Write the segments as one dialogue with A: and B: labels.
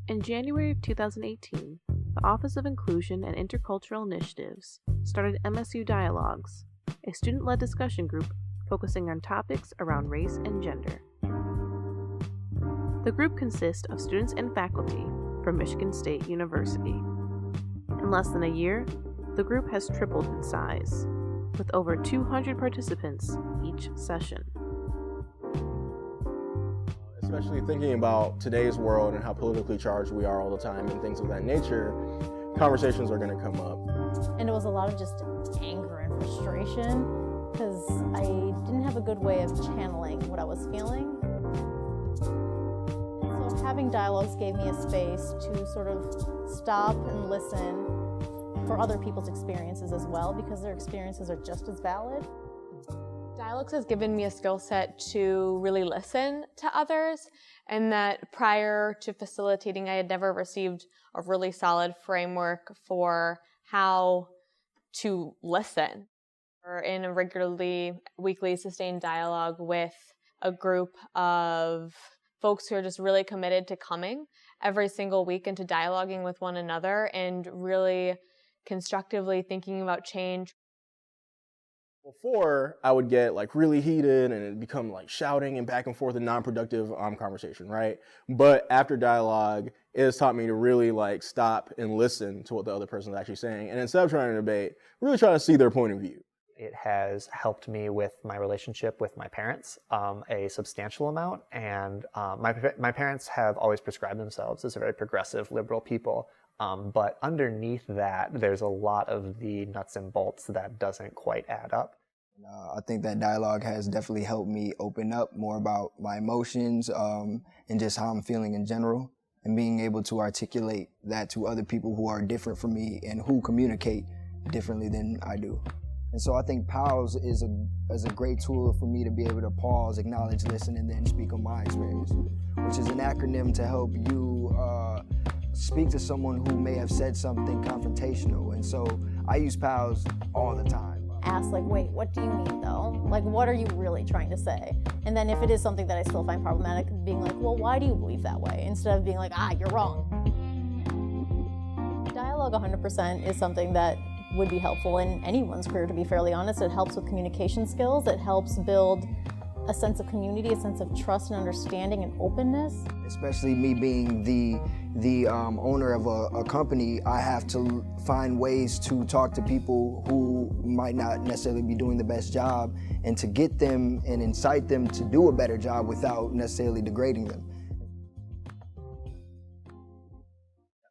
A: In January of 2018, the Office of Inclusion and Intercultural Initiatives started MSU Dialogues, a student-led discussion group focusing on topics around race and gender. The group consists of students and faculty from Michigan State University. In less than a year, the group has tripled in size, with over 200 participants each session.
B: Especially thinking about today's world and how politically charged we are all the time and things of that nature, conversations are going to come up.
C: And it was a lot of just anger and frustration because I didn't have a good way of channeling what I was feeling. So having dialogues gave me a space to sort of stop and listen for other people's experiences as well, because their experiences are just as valid.
D: Dialogues has given me a skill set to really listen to others, and that prior to facilitating, I had never received a really solid framework for how to listen. We're in a regularly weekly sustained dialogue with a group of folks who are just really committed to coming every single week and to dialoguing with one another and really constructively thinking about change.
B: Before, I would get really heated and it'd become shouting and back and forth and non-productive conversation, right? But after dialogue, it has taught me to really stop and listen to what the other person is actually saying. And instead of trying to debate, really try to see their point of view.
E: It has helped me with my relationship with my parents a substantial amount. And my parents have always prescribed themselves as a very progressive, liberal people. But underneath that, there's a lot of the nuts and bolts that doesn't quite add up.
F: I think that dialogue has definitely helped me open up more about my emotions and just how I'm feeling in general, and being able to articulate that to other people who are different from me and who communicate differently than I do. And so I think PALS is a great tool for me to be able to pause, acknowledge, listen, and then speak on my experience, which is an acronym to help you speak to someone who may have said something confrontational. And so I use PALS all the time.
C: Ask wait, what do you mean though? What are you really trying to say? And then if it is something that I still find problematic, being well, why do you believe that way? Instead of being you're wrong. Dialogue 100% is something that would be helpful in anyone's career, to be fairly honest. It helps with communication skills. It helps build a sense of community, a sense of trust and understanding and openness.
F: Especially me being the owner of a company, I have to find ways to talk to people who might not necessarily be doing the best job, and to get them and incite them to do a better job without necessarily degrading them.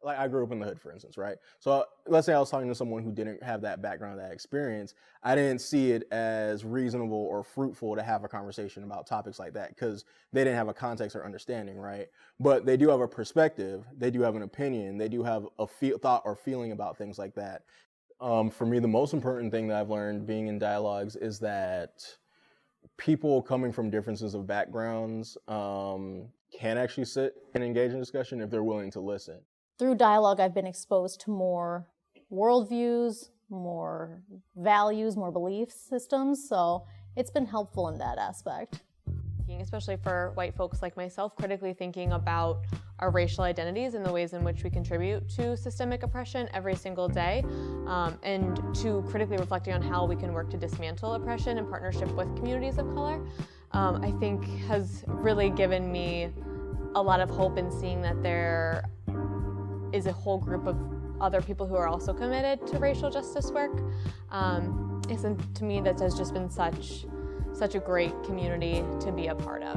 B: I grew up in the hood, for instance, right? So let's say I was talking to someone who didn't have that background, that experience. I didn't see it as reasonable or fruitful to have a conversation about topics like that because they didn't have a context or understanding, right? But they do have a perspective, they do have an opinion, they do have a thought or feeling about things like that. For me, the most important thing that I've learned being in dialogues is that people coming from differences of backgrounds can actually sit and engage in discussion if they're willing to listen.
C: Through dialogue, I've been exposed to more worldviews, more values, more belief systems, so it's been helpful in that aspect.
D: Especially for white folks like myself, critically thinking about our racial identities and the ways in which we contribute to systemic oppression every single day, and to critically reflecting on how we can work to dismantle oppression in partnership with communities of color, I think has really given me a lot of hope in seeing that there is a whole group of other people who are also committed to racial justice work. To me, that has just been such a great community to be a part of.